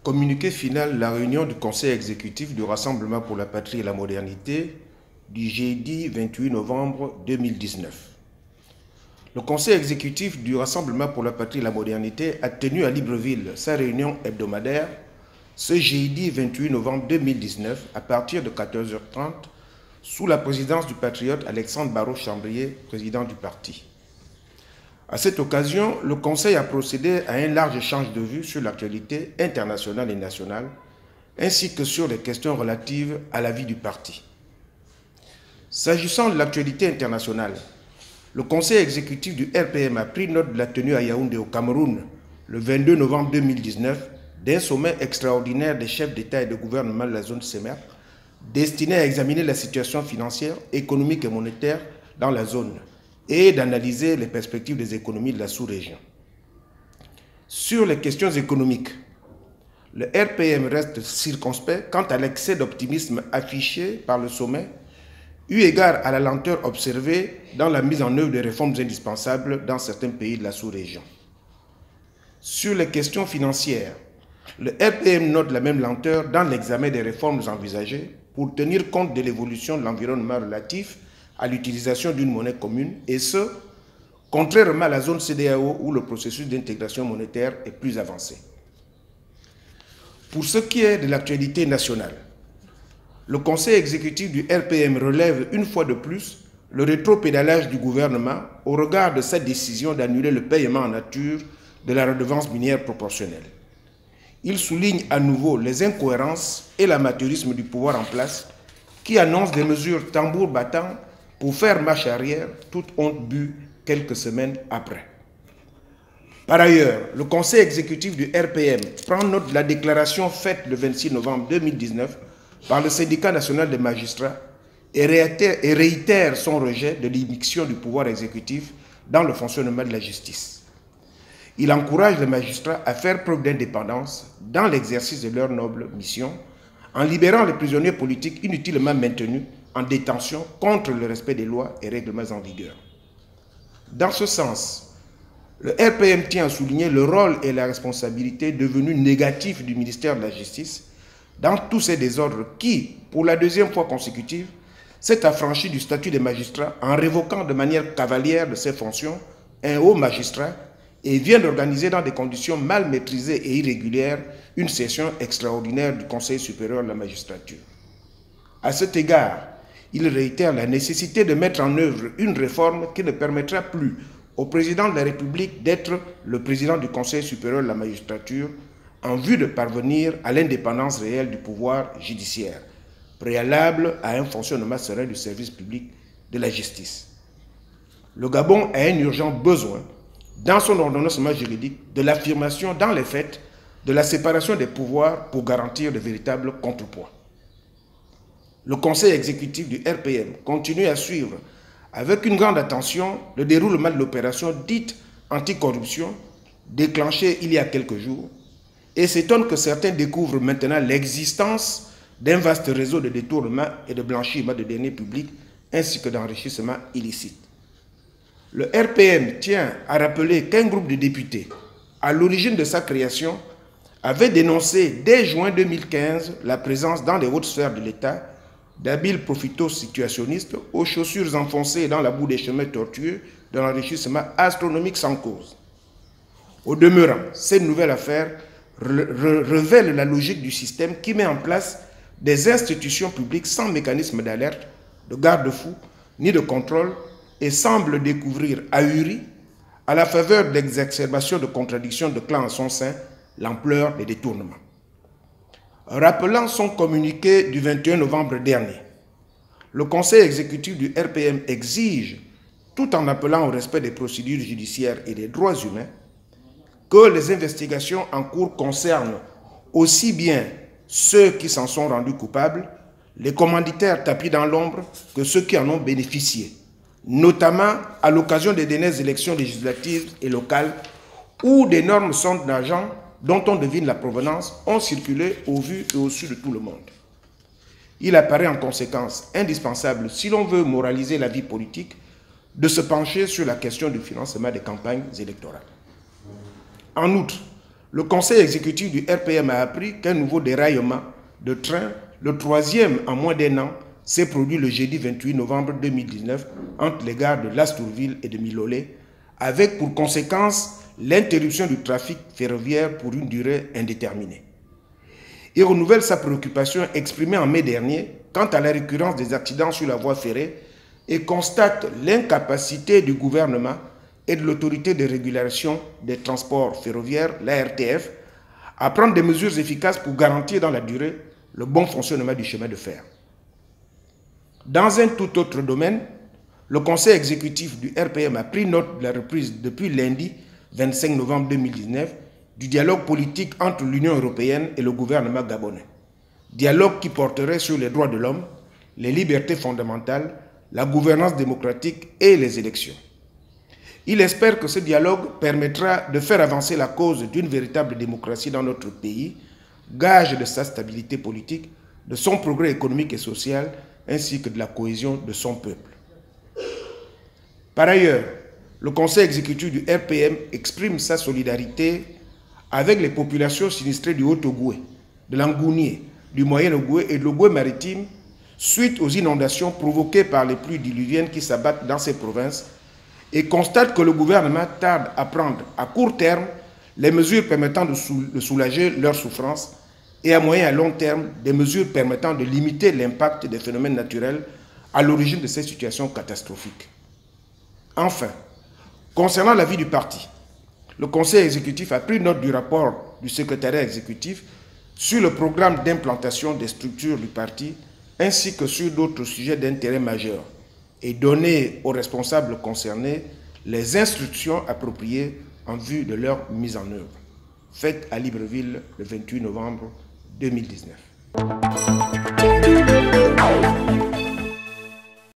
Communiqué final de la réunion du Conseil exécutif du Rassemblement pour la Patrie et la Modernité du jeudi 28 novembre 2019. Le Conseil exécutif du Rassemblement pour la Patrie et la Modernité a tenu à Libreville sa réunion hebdomadaire ce jeudi 28 novembre 2019 à partir de 14h30 sous la présidence du patriote Alexandre Barrault-Chambrier, président du parti. À cette occasion, le Conseil a procédé à un large échange de vues sur l'actualité internationale et nationale, ainsi que sur les questions relatives à la vie du parti. S'agissant de l'actualité internationale, le Conseil exécutif du RPM a pris note de la tenue à Yaoundé au Cameroun le 22 novembre 2019 d'un sommet extraordinaire des chefs d'État et de gouvernement de la zone CEMER destiné à examiner la situation financière, économique et monétaire dans la zone et d'analyser les perspectives des économies de la sous-région. Sur les questions économiques, le RPM reste circonspect quant à l'excès d'optimisme affiché par le sommet, eu égard à la lenteur observée dans la mise en œuvre des réformes indispensables dans certains pays de la sous-région. Sur les questions financières, le RPM note la même lenteur dans l'examen des réformes envisagées pour tenir compte de l'évolution de l'environnement relatif à l'utilisation d'une monnaie commune, et ce, contrairement à la zone CEDEAO où le processus d'intégration monétaire est plus avancé. Pour ce qui est de l'actualité nationale, le Conseil exécutif du RPM relève une fois de plus le rétropédalage du gouvernement au regard de sa décision d'annuler le paiement en nature de la redevance minière proportionnelle. Il souligne à nouveau les incohérences et l'amateurisme du pouvoir en place qui annonce des mesures tambour battant pour faire marche arrière, toute honte bue quelques semaines après. Par ailleurs, le Conseil exécutif du RPM prend note de la déclaration faite le 26 novembre 2019 par le syndicat national des magistrats et réitère son rejet de l'immixtion du pouvoir exécutif dans le fonctionnement de la justice. Il encourage les magistrats à faire preuve d'indépendance dans l'exercice de leur noble mission en libérant les prisonniers politiques inutilement maintenus en détention contre le respect des lois et règlements en vigueur. Dans ce sens, le RPM tient à souligner le rôle et la responsabilité devenus négatifs du ministère de la Justice dans tous ces désordres qui, pour la deuxième fois consécutive, s'est affranchi du statut des magistrats en révoquant de manière cavalière de ses fonctions un haut magistrat et vient d'organiser dans des conditions mal maîtrisées et irrégulières une session extraordinaire du Conseil supérieur de la magistrature. À cet égard, il réitère la nécessité de mettre en œuvre une réforme qui ne permettra plus au président de la République d'être le président du Conseil supérieur de la magistrature en vue de parvenir à l'indépendance réelle du pouvoir judiciaire, préalable à un fonctionnement serein du service public de la justice. Le Gabon a un urgent besoin, dans son ordonnancement juridique, de l'affirmation dans les faits de la séparation des pouvoirs pour garantir de véritables contrepoids. Le Conseil exécutif du RPM continue à suivre avec une grande attention le déroulement de l'opération dite anticorruption déclenchée il y a quelques jours et s'étonne que certains découvrent maintenant l'existence d'un vaste réseau de détournement et de blanchiment de deniers publics ainsi que d'enrichissement illicite. Le RPM tient à rappeler qu'un groupe de députés, à l'origine de sa création, avait dénoncé dès juin 2015 la présence dans les hautes sphères de l'État d'habiles profito-situationnistes aux chaussures enfoncées dans la boue des chemins tortueux de l'enrichissement astronomique sans cause. Au demeurant, cette nouvelle affaire révèle la logique du système qui met en place des institutions publiques sans mécanisme d'alerte, de garde-fou, ni de contrôle et semble découvrir ahuri, à la faveur de l'exacerbation de contradictions de clans en son sein, l'ampleur des détournements. Rappelant son communiqué du 21 novembre dernier, le Conseil exécutif du RPM exige, tout en appelant au respect des procédures judiciaires et des droits humains, que les investigations en cours concernent aussi bien ceux qui s'en sont rendus coupables, les commanditaires tapis dans l'ombre, que ceux qui en ont bénéficié, notamment à l'occasion des dernières élections législatives et locales où d'énormes sommes d'argent dont on devine la provenance, ont circulé au vu et au su de tout le monde. Il apparaît en conséquence indispensable, si l'on veut moraliser la vie politique, de se pencher sur la question du financement des campagnes électorales. En outre, le conseil exécutif du RPM a appris qu'un nouveau déraillement de train, le troisième en moins d'un an, s'est produit le jeudi 28 novembre 2019 entre les gares de Lastourville et de Milolé, avec pour conséquence l'interruption du trafic ferroviaire pour une durée indéterminée. Il renouvelle sa préoccupation exprimée en mai dernier quant à la récurrence des accidents sur la voie ferrée et constate l'incapacité du gouvernement et de l'autorité de régulation des transports ferroviaires, l'ARTF, à prendre des mesures efficaces pour garantir dans la durée le bon fonctionnement du chemin de fer. Dans un tout autre domaine, le conseil exécutif du RPM a pris note de la reprise depuis lundi 25 novembre 2019 du dialogue politique entre l'Union européenne et le gouvernement gabonais. Dialogue qui porterait sur les droits de l'homme, les libertés fondamentales, la gouvernance démocratique et les élections. Il espère que ce dialogue permettra de faire avancer la cause d'une véritable démocratie dans notre pays, gage de sa stabilité politique, de son progrès économique et social, ainsi que de la cohésion de son peuple. Par ailleurs, le conseil exécutif du RPM exprime sa solidarité avec les populations sinistrées du Haut-Ogooué, de l'Angounié, du Moyen-Ogooué et de l'Ogooué maritime suite aux inondations provoquées par les pluies diluviennes qui s'abattent dans ces provinces et constate que le gouvernement tarde à prendre à court terme les mesures permettant de soulager leurs souffrances et à moyen et à long terme des mesures permettant de limiter l'impact des phénomènes naturels à l'origine de ces situations catastrophiques. Enfin, concernant l'avis du parti, le conseil exécutif a pris note du rapport du secrétariat exécutif sur le programme d'implantation des structures du parti ainsi que sur d'autres sujets d'intérêt majeur et donné aux responsables concernés les instructions appropriées en vue de leur mise en œuvre. Faites à Libreville le 28 novembre 2019.